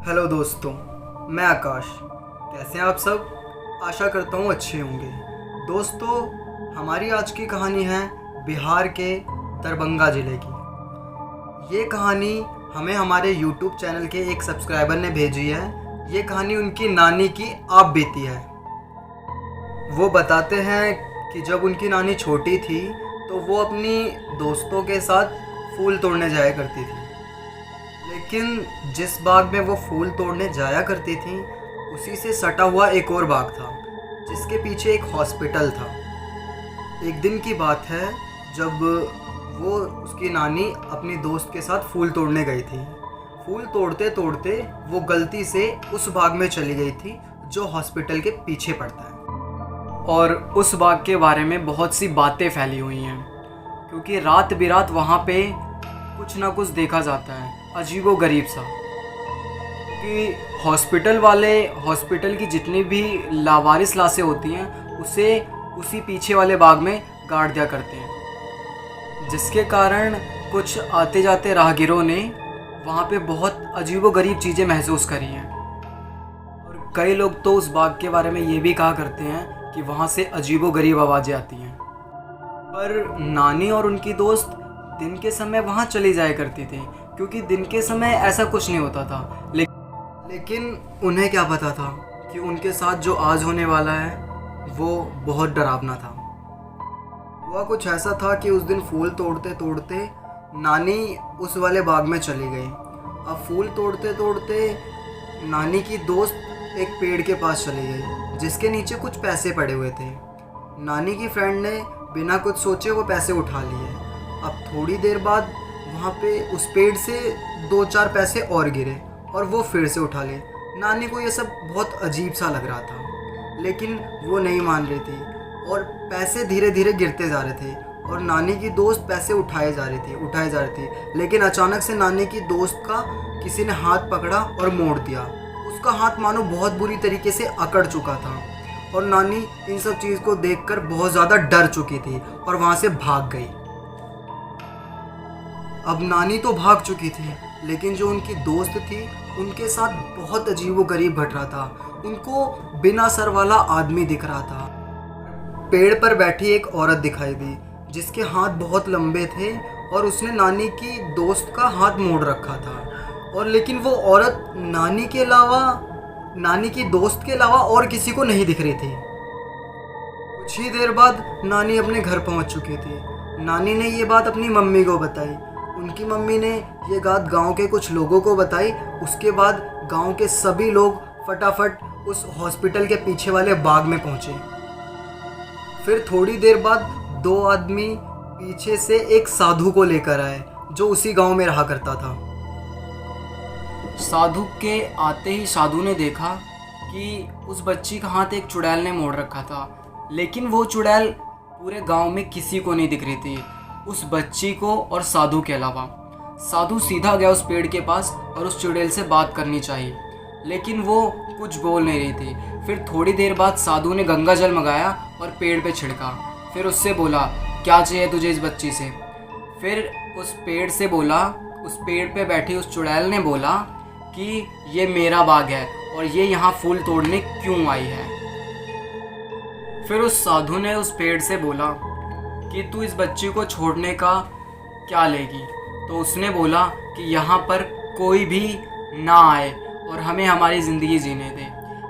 Hello दोस्तों, मैं आकाश। कैसे हैं आप सब? आशा करता हूँ अच्छे होंगे। दोस्तों, हमारी आज की कहानी है बिहार के दरभंगा ज़िले की। ये कहानी हमें हमारे यूट्यूब चैनल के एक सब्सक्राइबर ने भेजी है। ये कहानी उनकी नानी की आप बीती है। वो बताते हैं कि जब उनकी नानी छोटी थी तो वो अपनी दोस्तों के साथ फूल तोड़ने जाया करती थी। लेकिन जिस बाग में वो फूल तोड़ने जाया करती थी उसी से सटा हुआ एक और बाग था जिसके पीछे एक हॉस्पिटल था। एक दिन की बात है जब वो उसकी नानी अपनी दोस्त के साथ फूल तोड़ने गई थी। फूल तोड़ते तोड़ते वो गलती से उस बाग में चली गई थी जो हॉस्पिटल के पीछे पड़ता है। और उस बाग के बारे में बहुत सी बातें फैली हुई हैं क्योंकि रात बिरात वहाँ पे कुछ ना कुछ देखा जाता है अजीबो गरीब सा। कि हॉस्पिटल वाले हॉस्पिटल की जितनी भी लावारिस लाशें होती हैं उसे उसी पीछे वाले बाग में गाड़ दिया करते हैं, जिसके कारण कुछ आते जाते राहगीरों ने वहाँ पे बहुत अजीबो गरीब चीज़ें महसूस करी हैं। और कई लोग तो उस बाग के बारे में ये भी कहा करते हैं कि वहाँ से अजीबो गरीब आवाज़ें आती हैं। पर नानी और उनकी दोस्त दिन के समय वहाँ चली जाया करती थी क्योंकि दिन के समय ऐसा कुछ नहीं होता था। लेकिन उन्हें क्या पता था कि उनके साथ जो आज होने वाला है वो बहुत डरावना था। हुआ कुछ ऐसा था कि उस दिन फूल तोड़ते तोड़ते नानी उस वाले बाग में चली गई। अब फूल तोड़ते तोड़ते नानी की दोस्त एक पेड़ के पास चली गई जिसके नीचे कुछ पैसे पड़े हुए थे। नानी की फ्रेंड ने बिना कुछ सोचे वो पैसे उठा लिए। अब थोड़ी देर बाद वहाँ पे उस पेड़ से 2-4 पैसे और गिरे और वो फिर से उठा ले। नानी को ये सब बहुत अजीब सा लग रहा था लेकिन वो नहीं मान रही थी और पैसे धीरे धीरे गिरते जा रहे थे और नानी की दोस्त पैसे उठाए जा रही थी। लेकिन अचानक से नानी की दोस्त का किसी ने हाथ पकड़ा और मोड़ दिया। उसका हाथ मानो बहुत बुरी तरीके से अकड़ चुका था और नानी इन सब चीज़ को देखकर बहुत ज़्यादा डर चुकी थी और वहाँ से भाग गई। अब नानी तो भाग चुकी थी लेकिन जो उनकी दोस्त थी उनके साथ बहुत अजीबोगरीब घट रहा था। उनको बिना सर वाला आदमी दिख रहा था। पेड़ पर बैठी एक औरत दिखाई दी जिसके हाथ बहुत लंबे थे और उसने नानी की दोस्त का हाथ मोड़ रखा था। और लेकिन वो औरत नानी की दोस्त के अलावा और किसी को नहीं दिख रही थी। कुछ ही देर बाद नानी अपने घर पहुंच चुकी थी। नानी ने ये बात अपनी मम्मी को बताई। उनकी मम्मी ने ये बात गांव के कुछ लोगों को बताई। उसके बाद गांव के सभी लोग फटाफट उस हॉस्पिटल के पीछे वाले बाग में पहुंचे। फिर थोड़ी देर बाद 2 आदमी पीछे से एक साधु को लेकर आए जो उसी गांव में रहा करता था। साधु के आते ही साधु ने देखा कि उस बच्ची का हाथ एक चुड़ैल ने मोड़ रखा था, लेकिन वो चुड़ैल पूरे गांव में किसी को नहीं दिख रही थी, उस बच्ची को और साधु के अलावा। साधु सीधा गया उस पेड़ के पास और उस चुड़ैल से बात करनी चाहिए, लेकिन वो कुछ बोल नहीं रही थी। फिर थोड़ी देर बाद साधु ने गंगा जल मंगाया और पेड़ पे छिड़का। फिर उससे बोला, क्या चाहिए तुझे इस बच्ची से? फिर उस पेड़ पे बैठी उस चुड़ैल ने बोला कि ये मेरा बाग है और ये यहाँ फूल तोड़ने क्यों आई है। फिर उस साधु ने उस पेड़ से बोला कि तू इस बच्ची को छोड़ने का क्या लेगी? तो उसने बोला कि यहाँ पर कोई भी ना आए और हमें हमारी ज़िंदगी जीने दे।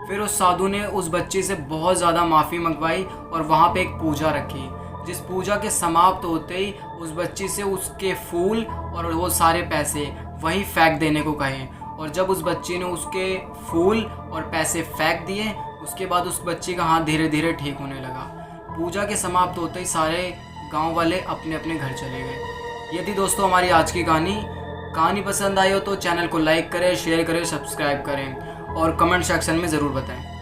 फिर उस साधु ने उस बच्ची से बहुत ज़्यादा माफ़ी मंगवाई और वहाँ पे एक पूजा रखी, जिस पूजा के समाप्त होते ही उस बच्ची से उसके फूल और वो सारे पैसे वहीं फेंक देने को कहे। और जब उस बच्ची ने उसके फूल और पैसे फेंक दिए उसके बाद उस बच्ची का हाथ धीरे धीरे ठीक होने लगा। पूजा के समाप्त होते ही सारे गांव वाले अपने अपने घर चले गए। यदि दोस्तों हमारी आज की कहानी पसंद आई हो तो चैनल को लाइक करें, शेयर करें, सब्सक्राइब करें और कमेंट सेक्शन में ज़रूर बताएं।